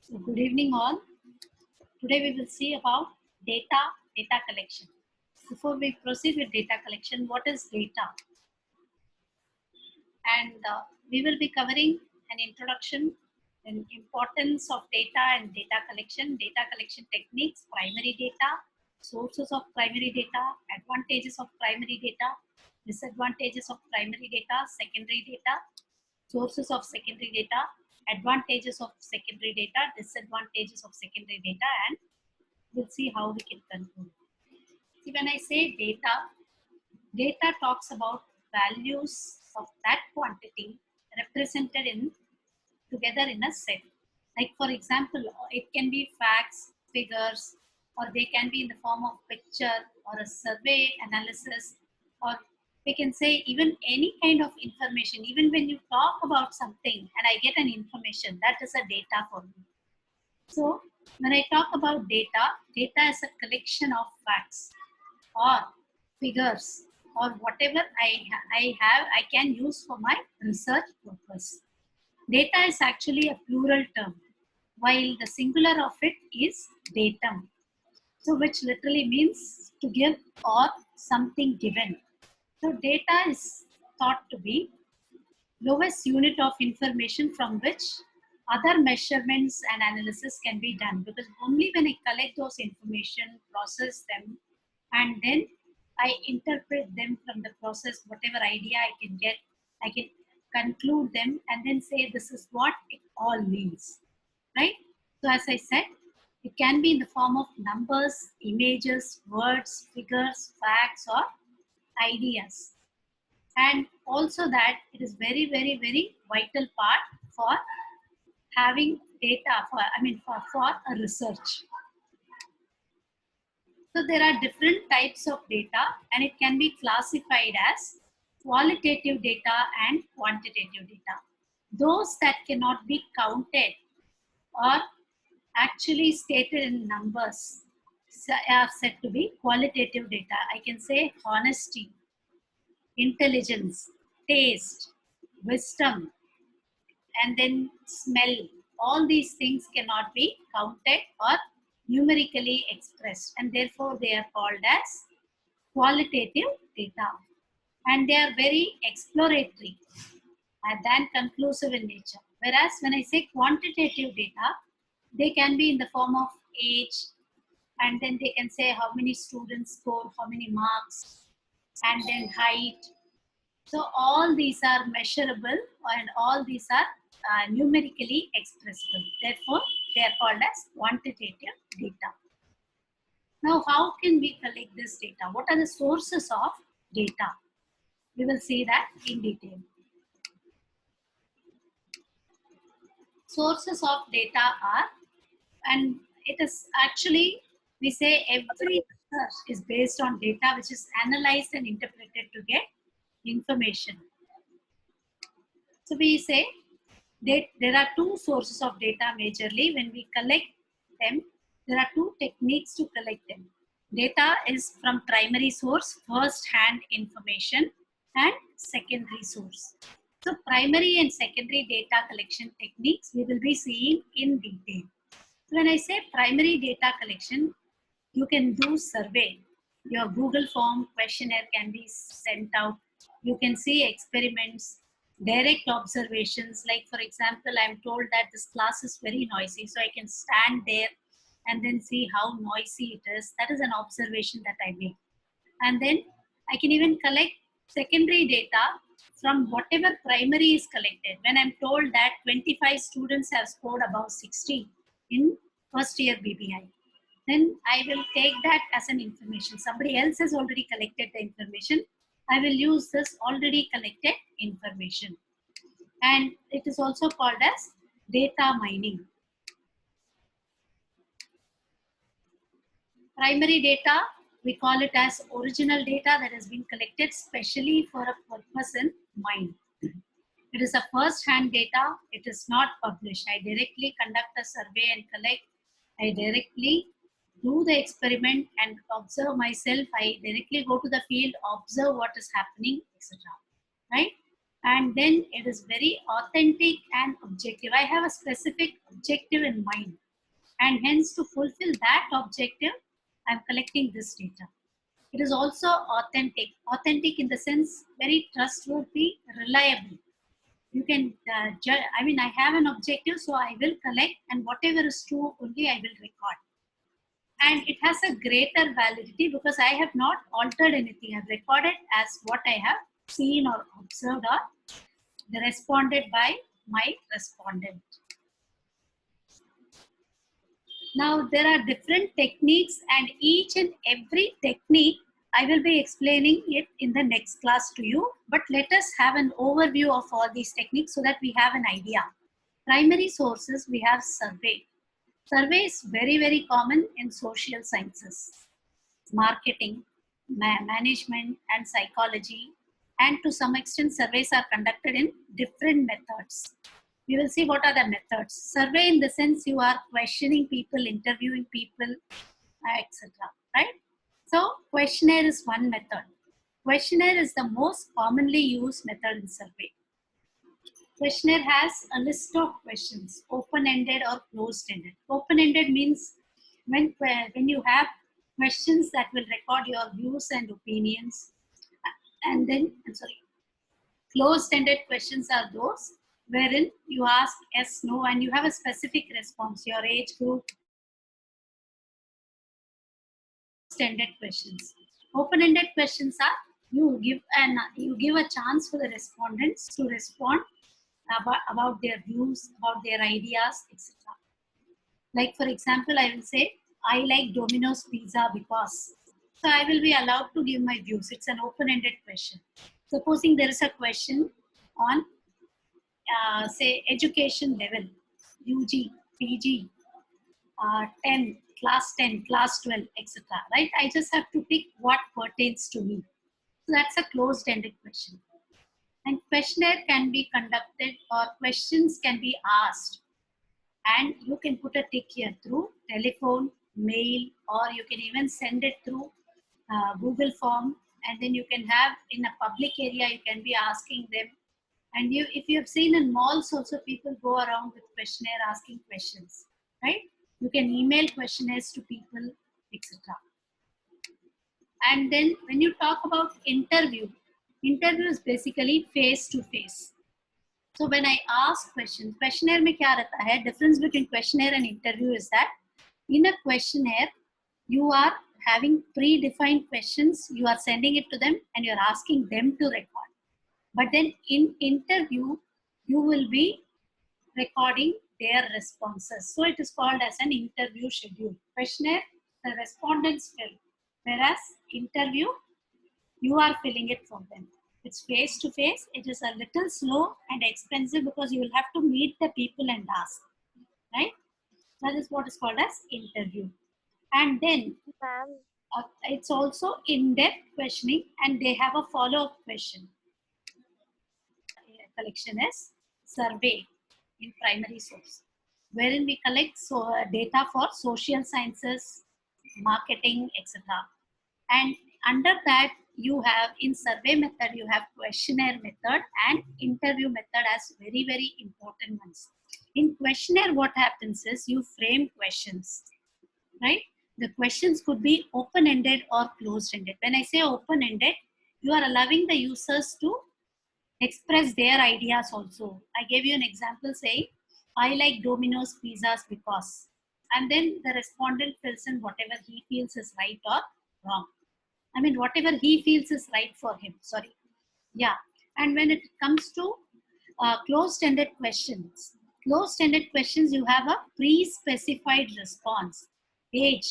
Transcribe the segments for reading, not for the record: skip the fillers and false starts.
So good evening all. Today we will see about data collection. Before we proceed with data collection, what is data? And we will be covering an introduction and importance of data and data collection techniques, primary data, sources of primary data, advantages of primary data, disadvantages of primary data, secondary data, sources of secondary data, advantages of secondary data, disadvantages of secondary data, and we'll see how we can conclude. See, when I say data talks about values of that quantity represented in together in a set. Like for example, it can be facts, figures, or they can be in the form of picture or a survey analysis, or we can say even any kind of information. Even when you talk about something and I get an information, that is a data for me. So when I talk about data is a collection of facts or figures or whatever I can use for my research purpose. Data is actually a plural term, while the singular of it is datum. So which literally means to give or something given. So data is thought to be lowest unit of information from which other measurements and analysis can be done, because only when I collect those information, process them, and then I interpret them from the process, whatever idea I can get, I can conclude them and then say this is what it all means, right? So as I said, it can be in the form of numbers, images, words, figures, facts, or ideas. And also that it is very, very, very vital part for having data for a research. So there are different types of data and it can be classified as qualitative data and quantitative data. Those that cannot be counted or actually stated in numbers are said to be qualitative data. I can say honesty, intelligence, taste, wisdom, and then smell. All these things cannot be counted or numerically expressed, and therefore they are called as qualitative data. And they are very exploratory than conclusive in nature. Whereas when I say quantitative data, they can be in the form of age, and then they can say how many students score, how many marks, and then height. So all these are measurable and all these are numerically expressible. Therefore, they are called as quantitative data. Now, how can we collect this data? What are the sources of data? We will see that in detail. Sources of data are, and it is actually, we say every research is based on data which is analyzed and interpreted to get information. So we say that there are two sources of data majorly. When we collect them, there are two techniques to collect them. Data is from primary source, first-hand information, and secondary source. So primary and secondary data collection techniques we will be seeing in detail. So when I say primary data collection, you can do survey. Your Google form questionnaire can be sent out. You can see experiments, direct observations. Like for example, I'm told that this class is very noisy, so I can stand there and then see how noisy it is. That is an observation that I make. And then I can even collect secondary data from whatever primary is collected. When I'm told that 25 students have scored above 60 in first year BBI, then I will take that as an information. Somebody else has already collected the information. I will use this already collected information. And it is also called as data mining. Primary data, we call it as original data that has been collected specially for a purpose in mind. It is a first-hand data. It is not published. I directly conduct a survey and collect. I directly do the experiment and observe myself. I directly go to the field, observe what is happening, etc. Right? And then it is very authentic and objective. I have a specific objective in mind, and hence to fulfill that objective, I'm collecting this data. It is also authentic in the sense very trustworthy, reliable. You can judge. I mean, I have an objective, so I will collect, and whatever is true only I will record. And it has a greater validity because I have not altered anything. I've recorded as what I have seen or observed or responded by my respondent. Now there are different techniques, and each and every technique I will be explaining it in the next class to you. But let us have an overview of all these techniques so that we have an idea. Primary sources, we have survey. Survey is very, very common in social sciences, marketing, management, and psychology. And to some extent, surveys are conducted in different methods. We will see what are the methods. Survey in the sense you are questioning people, interviewing people, etc. Right? So questionnaire is one method. Questionnaire is the most commonly used method in survey. Questionnaire has a list of questions, open-ended or closed-ended. Open-ended means when you have questions that will record your views and opinions. And then, I'm sorry, closed-ended questions are those wherein you ask yes, no, and you have a specific response, your age group. Closed-ended questions. Open-ended questions are you give a chance for the respondents to respond about their views, about their ideas, etc. Like for example, I will say, I like Domino's pizza because. So I will be allowed to give my views. It's an open-ended question. Supposing there is a question on, say, education level, UG, PG, 10, class 12, etc. Right? I just have to pick what pertains to me. So that's a closed-ended question. And questionnaire can be conducted or questions can be asked. And you can put a tick here through telephone, mail, or you can even send it through Google form. And then you can have in a public area, you can be asking them. And if you have seen in malls also, people go around with questionnaire asking questions, right? You can email questionnaires to people, etc. And then when you talk about interview is basically face to face. So when I ask questions, questionnaire में क्या रहता है? Difference between questionnaire and interview is that in a questionnaire, you are having predefined questions, you are sending it to them and you're asking them to record. But then in interview, you will be recording their responses. So it is called as an interview schedule. Questionnaire, the respondents fill. Whereas interview, you are filling it for them. It's face to face. It is a little slow and expensive because you will have to meet the people and ask, right? That is what is called as interview. And then it's also in-depth questioning, and they have a follow-up question. Collection is survey in primary source, wherein we collect data for social sciences, marketing, etc. And under that, you have in survey method, you have questionnaire method and interview method as very, very important ones. In questionnaire, what happens is you frame questions, right? The questions could be open-ended or closed-ended. When I say open-ended, you are allowing the users to express their ideas also. I gave you an example saying, I like Domino's pizzas because, and then the respondent fills in whatever he feels is right or wrong. I mean, whatever he feels is right for him, sorry. Yeah, and when it comes to closed-ended questions, you have a pre-specified response. Age,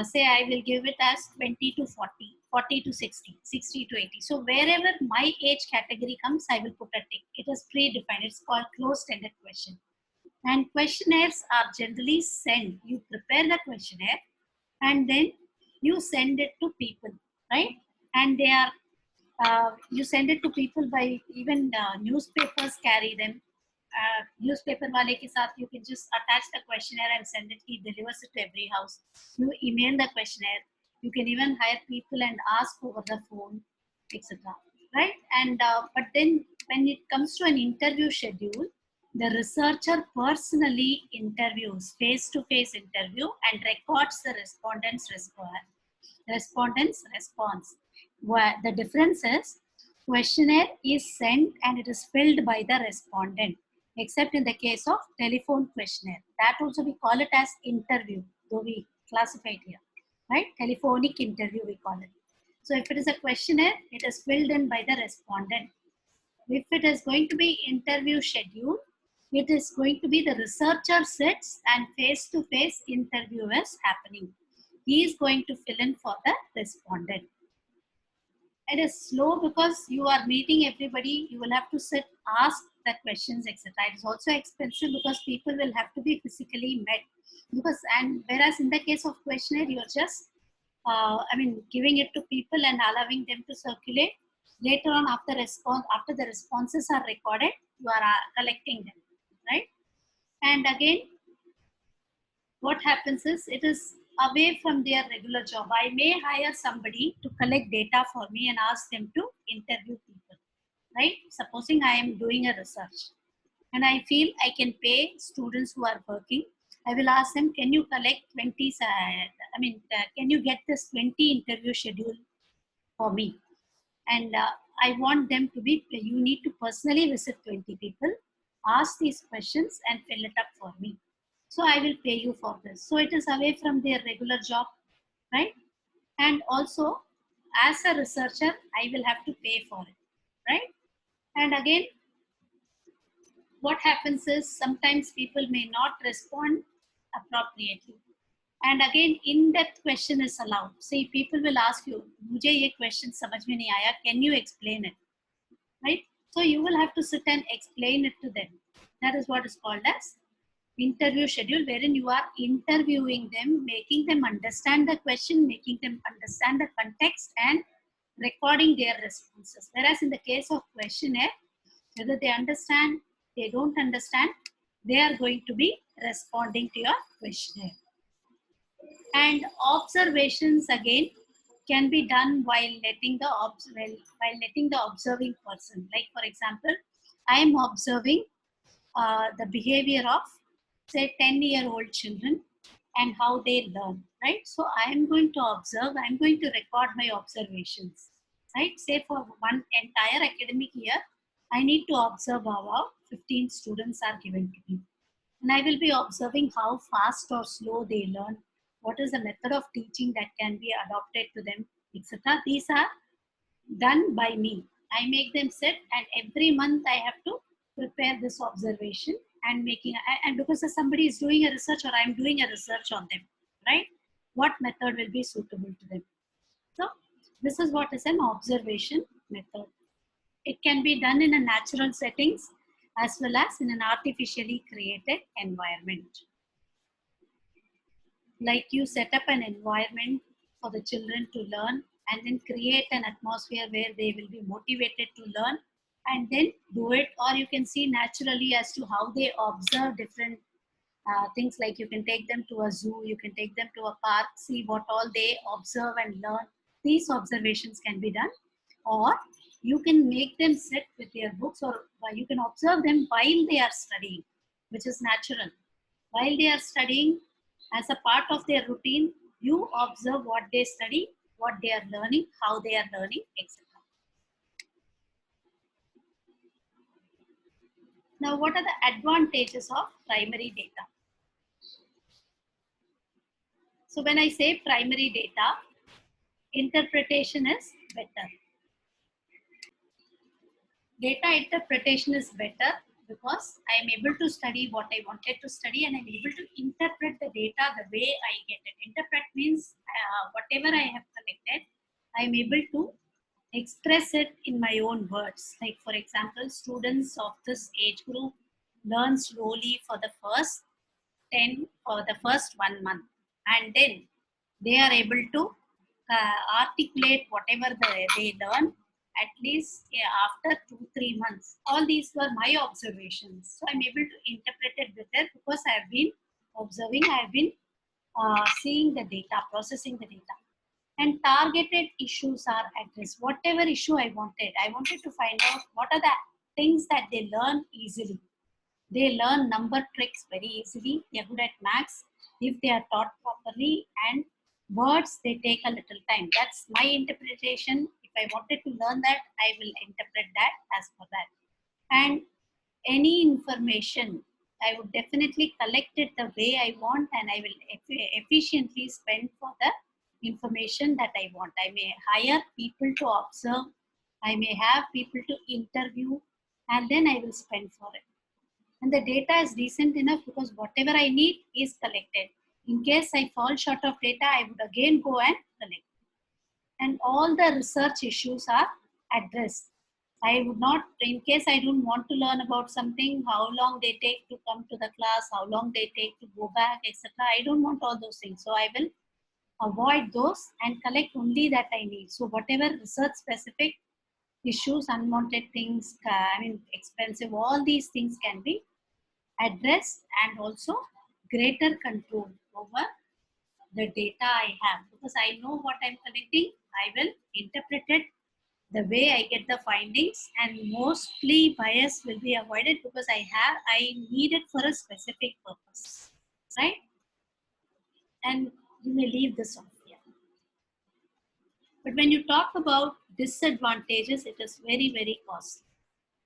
say I will give it as 20 to 40, 40 to 60, 60 to 80. So wherever my age category comes, I will put a tick. It is predefined. It's called closed-ended question. And questionnaires are generally sent. You prepare the questionnaire and then you send it to people, right? And they are, you send it to people by even newspapers carry them. Newspaper wale ke saath you can just attach the questionnaire and send it. He delivers it to every house. You email the questionnaire. You can even hire people and ask over the phone, etc. Right? And but then when it comes to an interview schedule, the researcher personally interviews, face-to-face interview, and records the respondent's response. The difference is questionnaire is sent and it is filled by the respondent, except in the case of telephone questionnaire. That also we call it as interview, though we classify it here, right? Telephonic interview we call it. So if it is a questionnaire, it is filled in by the respondent. If it is going to be interview schedule, it is going to be the researcher sits and face-to-face interview is happening. He is going to fill in for the respondent. It is slow because you are meeting everybody. You will have to sit, ask the questions, etc. It is also expensive because people will have to be physically met. Whereas in the case of questionnaire, you are just, giving it to people and allowing them to circulate. Later on, after the responses are recorded, you are collecting them, right? And again, what happens is it is away from their regular job. I may hire somebody to collect data for me and ask them to interview people, right? Supposing I am doing a research and I feel I can pay students who are working. I will ask them, can you collect 20, can you get this 20 interview schedule for me? And I want them to be, you need to personally visit 20 people, ask these questions and fill it up for me. So I will pay you for this. So it is away from their regular job, right? And also as a researcher, I will have to pay for it, right? And again, what happens is sometimes people may not respond appropriately. And again, in-depth question is allowed. See, people will ask you, "Mujhe ye question samajh mein nahi aaya, can you explain it?" Right? So you will have to sit and explain it to them. That is what is called as interview schedule, wherein you are interviewing them, making them understand the question, making them understand the context, and recording their responses. Whereas in the case of questionnaire, whether they understand, they don't understand, they are going to be responding to your questionnaire. And observations again can be done while letting the observing person. Like for example, I am observing the behavior of say 10-year-old children and how they learn, right? So I am going to observe, I am going to record my observations, right? Say for one entire academic year, I need to observe about 15 students are given to me. And I will be observing how fast or slow they learn, what is the method of teaching that can be adopted to them, etc. These are done by me. I make them sit and every month I have to prepare this observation and because somebody is doing a research or I'm doing a research on them, right? What method will be suitable to them? So this is what is an observation method. It can be done in a natural settings as well as in an artificially created environment. Like you set up an environment for the children to learn and then create an atmosphere where they will be motivated to learn and then do it. Or you can see naturally as to how they observe different things, like you can take them to a zoo, you can take them to a park, see what all they observe and learn. These observations can be done. Or you can make them sit with their books, or you can observe them while they are studying, which is natural. While they are studying, as a part of their routine, you observe what they study, what they are learning, how they are learning, etc. Now, what are the advantages of primary data? So when I say primary data, interpretation is better. Data interpretation is better because I am able to study what I wanted to study and I am able to interpret the data the way I get it. Interpret means whatever I have collected, I am able to express it in my own words. Like for example, students of this age group learn slowly for the first 1 month, and then they are able to articulate whatever they learn at least after 2-3 months. All these were my observations. So I'm able to interpret it better because I have been observing, I have been seeing the data, processing the data. And targeted issues are addressed. Whatever issue I wanted to find out what are the things that they learn easily. They learn number tricks very easily. They're good at maths if they are taught properly, and words they take a little time. That's my interpretation. If I wanted to learn that, I will interpret that as per that. And any information, I would definitely collect it the way I want, and I will efficiently spend for the information that I want. I may hire people to observe, I may have people to interview, and then I will spend for it. And the data is decent enough because whatever I need is collected. In case I fall short of data, I would again go and collect. And all the research issues are addressed. I would not, in case I don't want to learn about something, how long they take to come to the class, how long they take to go back, etc. I don't want all those things. So I will avoid those and collect only that I need. So whatever research specific issues, unwanted things, expensive, all these things can be addressed, and also greater control over the data I have, because I know what I'm collecting. I will interpret it the way I get the findings, and mostly bias will be avoided because I need it for a specific purpose, right? And you may leave this off here. But when you talk about disadvantages, it is very, very costly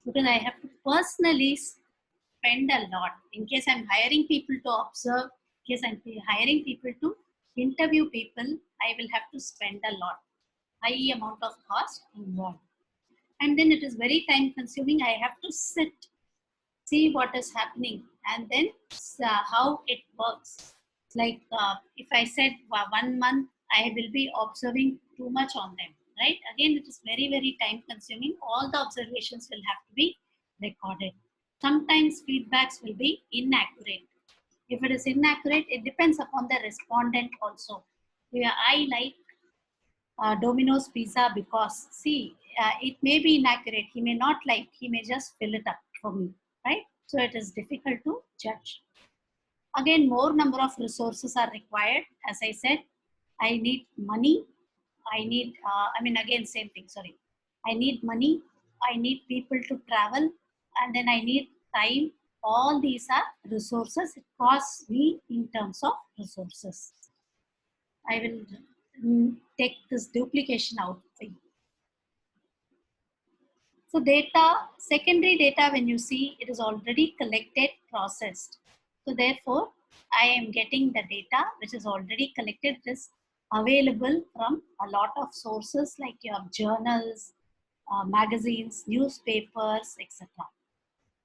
because I have to personally spend a lot. In case I'm hiring people to observe, in case I'm hiring people to interview people, I will have to spend a lot, high amount of cost involved. And then it is very time consuming. I have to sit, see what is happening, and then how it works. Like if I said 1 month, I will be observing too much on them, right? Again, it is very, very time consuming. All the observations will have to be recorded. Sometimes feedbacks will be inaccurate. If it is inaccurate, it depends upon the respondent also. Yeah, I like Domino's pizza because, see, it may be inaccurate. He may not like, he may just fill it up for me, right? So it is difficult to judge. Again, more number of resources are required. As I said, I need money. I need, again, same thing, sorry. I need money. I need people to travel. And then I need time. All these are resources. It costs me in terms of resources. I will take this duplication out for you. So data, secondary data, when you see, it is already collected, processed. So therefore, I am getting the data which is already collected. It is available from a lot of sources like your journals, magazines, newspapers, etc.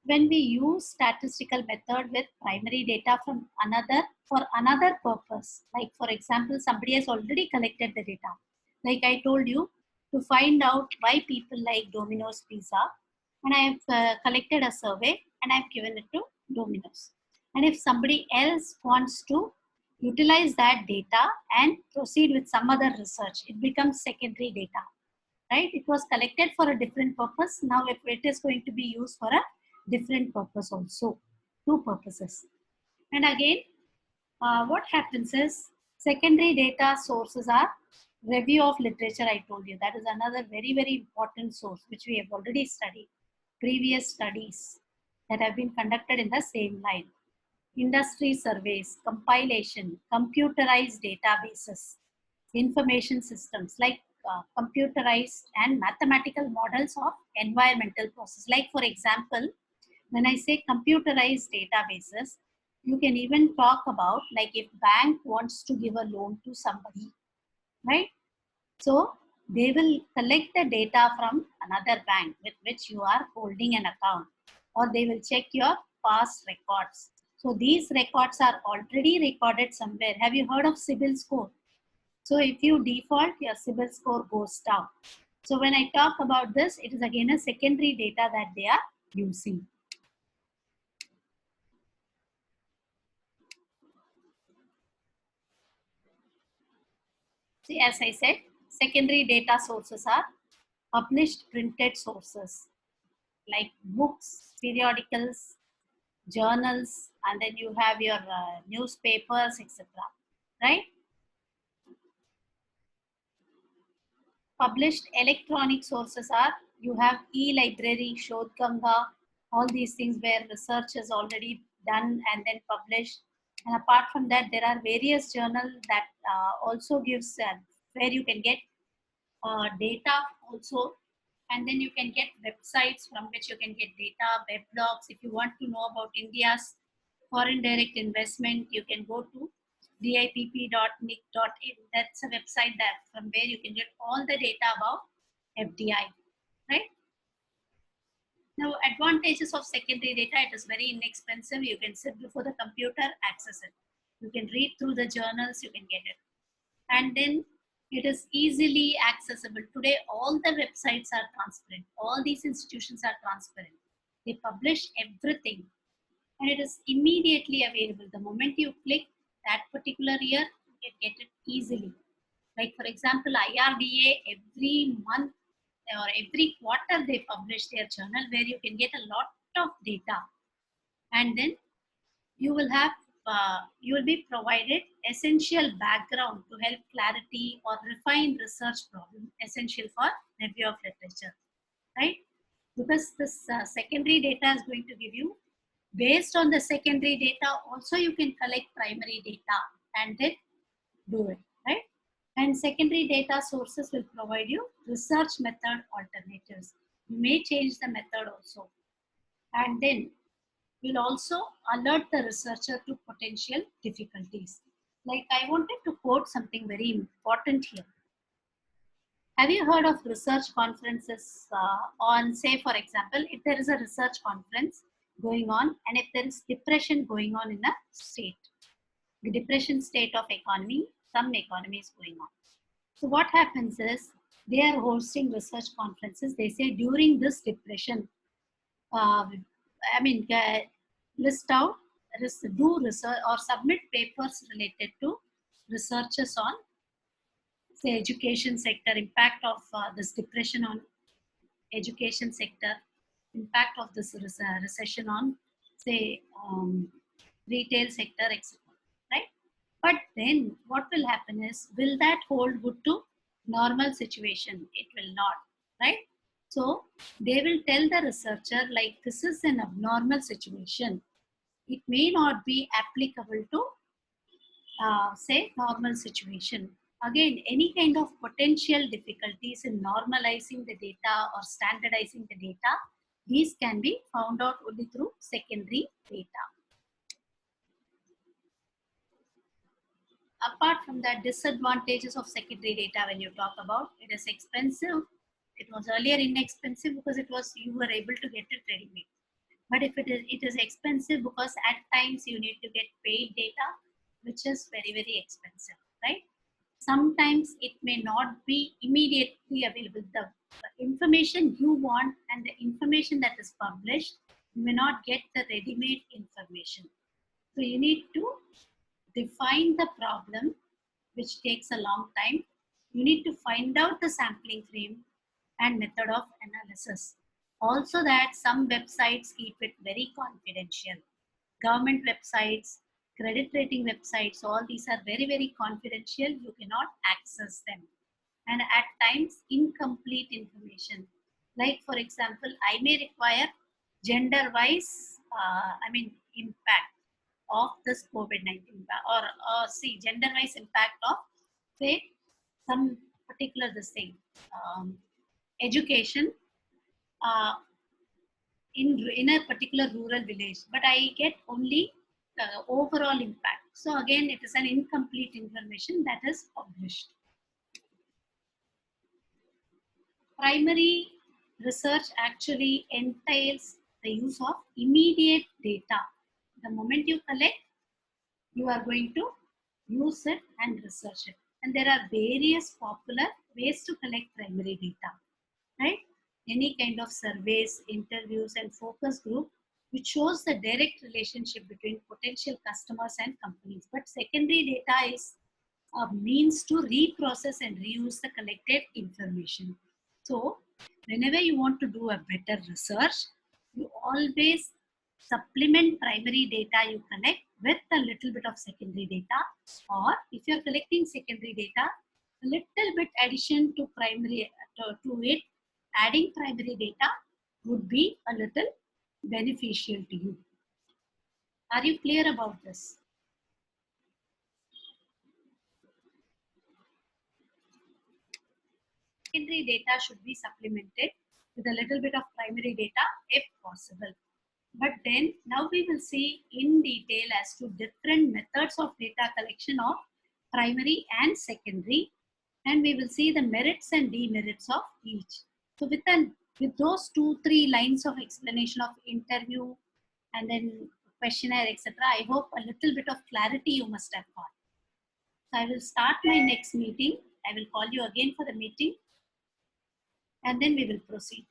When we use statistical method with primary data from for another purpose, like for example, somebody has already collected the data. Like I told you, to find out why people like Domino's pizza, and I have collected a survey and I've given it to Domino's. And if somebody else wants to utilize that data and proceed with some other research, it becomes secondary data, right? It was collected for a different purpose. Now if it is going to be used for a different purpose also, two purposes. And again, what happens is secondary data sources are review of literature. I told you that is another very, very important source which we have already studied. Previous studies that have been conducted in the same line. Industry surveys, compilation, computerized databases, information systems like computerized and mathematical models of environmental process. Like for example, when I say computerized databases, you can even talk about like if bank wants to give a loan to somebody, right? So they will collect the data from another bank with which you are holding an account, or they will check your past records. So these records are already recorded somewhere. Have you heard of CIBIL score? So if you default, your CIBIL score goes down. So when I talk about this, it is again a secondary data that they are using. See, as I said, secondary data sources are published printed sources like books, periodicals, journals, and then you have your newspapers, etc. Right? Published electronic sources are You have e-library, Shodh Ganga, all these things where research is already done and then published. And apart from that, there are various journals that also gives where you can get data also, and then you can get websites from which you can get data, web blogs. If you want to know about India's foreign direct investment, you can go to dipp.nic.in. That's a website that from where you can get all the data about FDI, right? Now, advantages of secondary data, it is very inexpensive. You can sit before the computer, access it. You can read through the journals, you can get it. And then it is easily accessible. Today, all the websites are transparent. All these institutions are transparent. They publish everything and it is immediately available. The moment you click that particular year, you can get it easily. Like for example, IRDA every month or every quarter they publish their journal where you can get a lot of data, and then you will have you will be provided essential background to help clarity or refine research problem essential for review of literature, right? Because this secondary data is going to give you, based on the secondary data also you can collect primary data and then do it, right? And secondary data sources will provide you research method alternatives. You may change the method also. And then will also alert the researcher to potential difficulties. Like I wanted to quote something very important here. Have you heard of research conferences on, say, for example, if there is a research conference going on and if there is depression going on in a state, the depression state of economy, some economy is going on. So what happens is they are hosting research conferences. They say during this depression, list out, do research or submit papers related to researches on, say, education sector, impact of this depression on education sector, impact of this recession on, say, retail sector, etc. Right? But then what will happen is, will that hold good to normal situation? It will not, right? So they will tell the researcher like this is an abnormal situation. It may not be applicable to say normal situation. Again, any kind of potential difficulties in normalizing the data or standardizing the data, these can be found out only through secondary data. Apart from that, disadvantages of secondary data, when you talk about, it is expensive. It was earlier inexpensive because you were able to get it ready-made. But if it is expensive because at times you need to get paid data, which is very, very expensive, right? Sometimes it may not be immediately available. The information you want and the information that is published, you may not get the ready-made information. So you need to define the problem, which takes a long time. You need to find out the sampling frame and method of analysis. Also that some websites keep it very confidential. Government websites, credit rating websites, all these are very, very confidential. You cannot access them. And at times, incomplete information. Like for example, I may require gender-wise, impact of this COVID-19 or see gender-wise impact of, say, some particular this thing, education in a particular rural village, but I get only overall impact. So again, it is an incomplete information that is published. Primary research actually entails the use of immediate data. The moment you collect, you are going to use it and research it. And there are various popular ways to collect primary data, right? Any kind of surveys, interviews, and focus group, which shows the direct relationship between potential customers and companies. But secondary data is a means to reprocess and reuse the collected information. So whenever you want to do a better research, you always supplement primary data you collect with a little bit of secondary data, or if you're collecting secondary data, a little bit addition to primary to it, adding primary data would be a little beneficial to you. Are you clear about this? Secondary data should be supplemented with a little bit of primary data if possible. But then now we will see in detail as to different methods of data collection of primary and secondary, and we will see the merits and demerits of each. So with those 2-3 lines of explanation of interview and then questionnaire, etc., I hope a little bit of clarity you must have got. So I will start my next meeting. I will call you again for the meeting, and then we will proceed.